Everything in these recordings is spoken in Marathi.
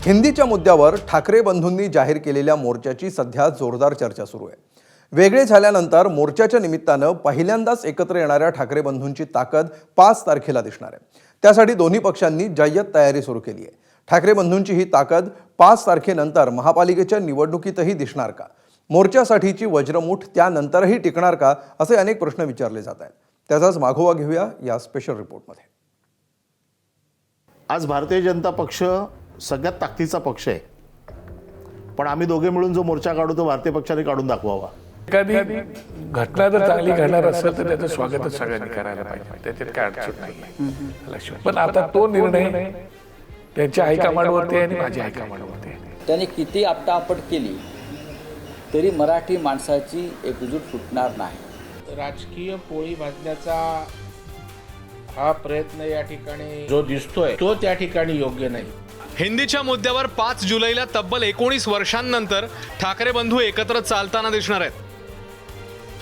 हिंदीच्या मुद्द्यावर ठाकरे बंधूंनी जाहीर केलेल्या मोर्चाची सध्या जोरदार चर्चा सुरू आहे। वेगळे झाल्यानंतर मोर्चाच्या निमित्तानं पहिल्यांदाच एकत्र येणाऱ्या ठाकरे बंधूंची ताकद 5 तारखेला दिसणार आहे। त्यासाठी दोन्ही पक्षांनी जय्यत तयारी सुरू केली आहे। ठाकरे बंधूंची ही ताकद 5 तारखेनंतर महापालिकेच्या निवडणुकीतही दिसणार का? मोर्चासाठीची वज्रमुठ त्यानंतरही टिकणार का? असे अनेक प्रश्न विचारले जात आहेत। त्याचाच मागोवा घेऊया या स्पेशल रिपोर्टमध्ये। आज भारतीय जनता पक्ष सगळ्यात ताकदीचा पक्ष आहे, पण आम्ही दोघे मिळून जो मोर्चा काढू तो भारतीय पक्षाने काढून दाखवावा। एखादी घटना जर चांगली घडणार असेल तर त्याचं स्वागतच सगळ्यांनी करायला पाहिजे, त्याच्यात काय अडचण नाही। पण आता तो निर्णय त्यांच्या हायकमांडवरती आहे आणि माझ्या हायकमांडवरती आहे। त्यांनी किती आपटापट केली तरी मराठी माणसाची एकजूट फुटणार नाही। राजकीय पोळी भाजण्याचा हा प्रयत्न या ठिकाणी जो दिसतोय तो त्या ठिकाणी योग्य नाही। हिंदीच्या मुद्द्यावर 5 जुलैला तब्बल 19 वर्षांनंतर ठाकरे बंधू एकत्र चालताना दिसणार आहेत।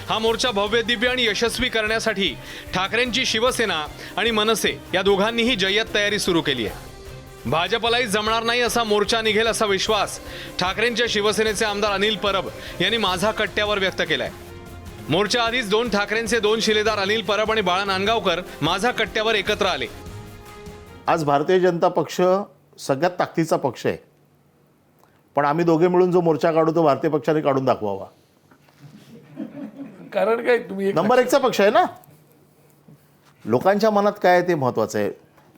हा मोर्चा भव्य दिव्य आणि यशस्वी करण्यासाठी ठाकरेंची शिवसेना आणि मनसे या दोघांनीही जय्यत तयारी सुरू केली आहे। भाजपलाही जमणार नाही असा मोर्चा निघेल असा विश्वास ठाकरेंच्या शिवसेनेचे आमदार अनिल परब यांनी माझा कट्ट्यावर व्यक्त केलाय। मोर्चा आधीच 2 ठाकरेंचे 2 शिलेदार अनिल परब आणि बाळा नांदगावकर माझा कट्ट्यावर एकत्र आले। आज भारतीय जनता पक्ष सगळ्यात ताकदीचा पक्ष आहे, पण आम्ही दोघे मिळून जो मोर्चा काढू तो भारतीय पक्षाने काढून दाखवावा। कारण काय तुम्ही नंबर 1चा पक्ष आहे ना। लोकांच्या मनात काय आहे ते महत्त्वाचं आहे।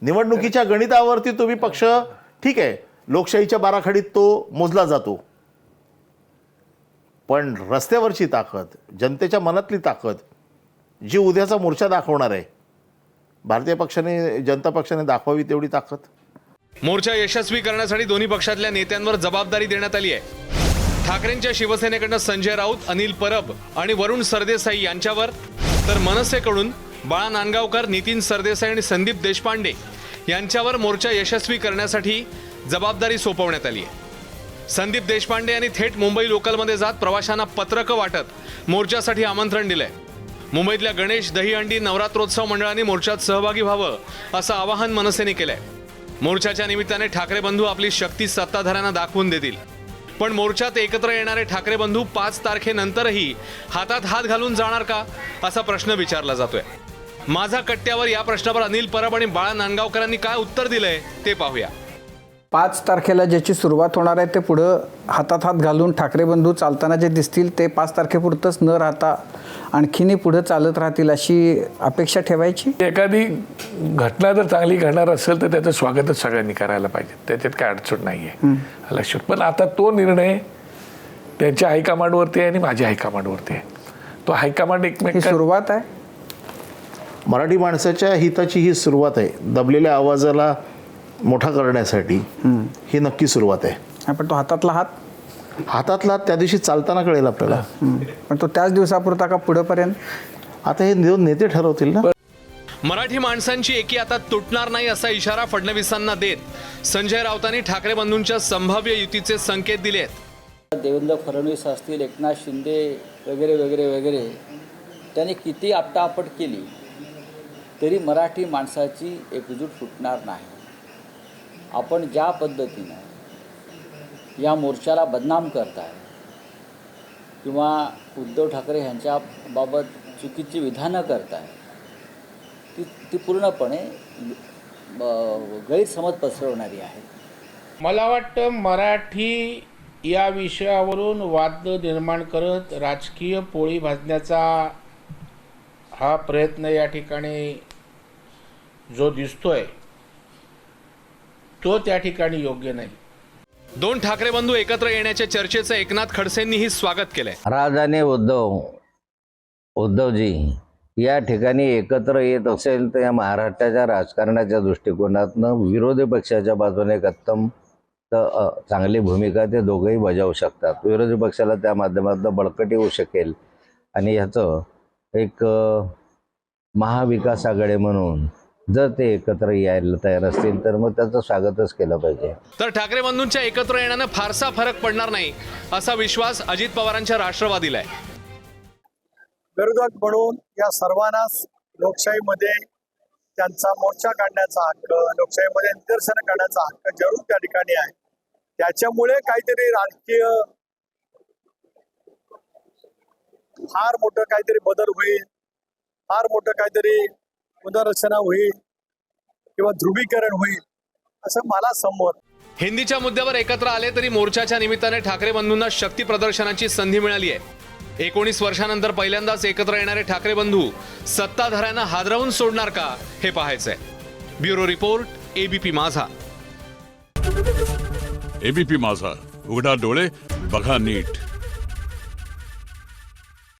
निवडणुकीच्या गणितावरती तुम्ही पक्ष ठीक आहे, लोकशाहीच्या बाराखडीत तो मोजला जातो, पण रस्त्यावरची ताकद, जनतेच्या मनातली ताकद जी उद्याचा मोर्चा दाखवणार आहे, भारतीय पक्षाने जनता पक्षाने दाखवावी तेवढी ताकद। मोर्चा यशस्वी करण्यासाठी दोन्ही पक्षातल्या नेत्यांवर जबाबदारी देण्यात आली आहे। ठाकरेंच्या शिवसेनेकडून संजय राऊत, अनिल परब आणि वरुण सरदेसाई यांच्यावर, तर मनसेकडून बाळा नांदगावकर, नितीन सरदेसाई आणि संदीप देशपांडे यांच्यावर मोर्चा यशस्वी करण्यासाठी जबाबदारी सोपवण्यात आली आहे। संदीप देशपांडे यांनी थेट मुंबई लोकलमध्ये जात प्रवाशांना पत्रकं वाटत मोर्चासाठी आमंत्रण दिलंय। मुंबईतल्या गणेश, दहीहंडी, नवरात्रोत्सव मंडळांनी मोर्चात सहभागी व्हावं असं आवाहन मनसेने केलंय। मोर्चाच्या निमित्ताने ठाकरे बंधू आपली शक्ती सत्ताधाऱ्यांना दाखवून देतील, पण मोर्चात एकत्र येणारे ठाकरे बंधू 5 तारखेनंतरही हातात हात घालून जाणार का असा प्रश्न विचारला जातोय। माझा कट्ट्यावर या प्रश्नावर अनिल परब आणि बाळा नांदगावकरांनी काय उत्तर दिलंय ते पाहूया। 5 तारखेला ज्याची सुरुवात होणार आहे ते पुढं हातात हात घालून ठाकरे बंधू चालताना जे दिसतील ते 5 तारखेपुरतंच न राहता आणखीनही पुढे चालत राहतील अशी अपेक्षा ठेवायची। एखादी घटना जर चांगली घडणार असेल तर त्याचं स्वागतच सगळ्यांनी करायला पाहिजे, त्याच्यात काय अडचण नाही आहे लक्षात। पण आता तो निर्णय त्यांच्या हायकमांडवरती आहे आणि माझ्या हायकमांडवरती आहे। तो हायकमांड एकमेकांना सुरुवात आहे। मराठी माणसाच्या हिताची ही सुरुवात आहे। दबलेल्या आवाजाला मोठा करण्यासाठी ही नक्की सुरुवात आहे। पण तो हातातला हातातला त्या दिवशी चालताना कळेल आपल्याला, पण तो त्याच दिवसापुरता का पुढेपर्यंत? आता हे नेते ठरवतील ना। मराठी माणसांची एकी आता तुटणार नाही असा इशारा फडणवीसांना देत संजय राऊतांनी ठाकरे बंधूंच्या संभाव्य युतीचे संकेत दिले आहेत। देवेंद्र फडणवीस असतील, एकनाथ शिंदे वगैरे वगैरे वगैरे त्यांनी किती आपटापट केली तरी मराठी माणसाची एकजूट फुटणार नाही। आपण ज्या पद्धतीनं या मोर्चाला बदनाम करताय किंवा उद्धव ठाकरे यांच्याबाबत चुकीची विधानं करताय ती पूर्णपणे गैरसमज पसरवणारी आहे। मला वाटतं मराठी या विषयावरून वाद निर्माण करत राजकीय पोळी भाजण्याचा हा प्रयत्न या ठिकाणी जो दिसतोय तो त्या ठिकाणी योग्य नाही। 2 ठाकरे बंधू एकत्र येण्याच्या चर्चेचं एकनाथ खडसेंनीही स्वागत केलंय। राजधानी उद्धवजी या ठिकाणी एकत्र येत असेल तर या महाराष्ट्राच्या राजकारणाच्या दृष्टिकोनातनं विरोधी पक्षाच्या बाजूने एक अत्यंत चांगली भूमिका ते दोघंही बजावू शकतात। विरोधी पक्षाला त्या माध्यमातून बळकटी होऊ शकेल आणि ह्याचं एक महाविकास आघाडी म्हणून जर ते एकत्र यायला तयार असतील तर मग त्याचं स्वागतच केलं पाहिजे। तर ठाकरे बंधूंच्या एकत्र येण्यानं फारसा फरक पडणार नाही असा विश्वास अजित पवारांच्या राष्ट्रवादीला आहे। विरोधक म्हणून या सर्वांनाच लोकशाहीमध्ये त्यांचा मोर्चा काढण्याचा हक्क, लोकशाहीमध्ये निदर्शन करण्याचा हक्क जरूर त्या ठिकाणी आहे। त्याच्यामुळे काहीतरी राजकीय फार मोठं काहीतरी बदल होईल, फार मोठं काहीतरी पुनर्रचना होईल किंवा ध्रुवीकरण होईल असं मला समोर. हिंदीच्या मुद्द्यावर एकत्र आले तरी मोर्चाच्या निमित्ताने ठाकरे बंधूंना शक्ती प्रदर्शनाची संधी मिळाली आहे. 19 वर्षानंतर पहिल्यांदाच एकत्र येणारे ठाकरे बंधू सत्ताधाऱ्यांना हादरवून सोडणार का हे पाहायचंय. ब्युरो रिपोर्ट, एबीपी माझा. एबीपी माझा, उघडा डोळे बघा नीट.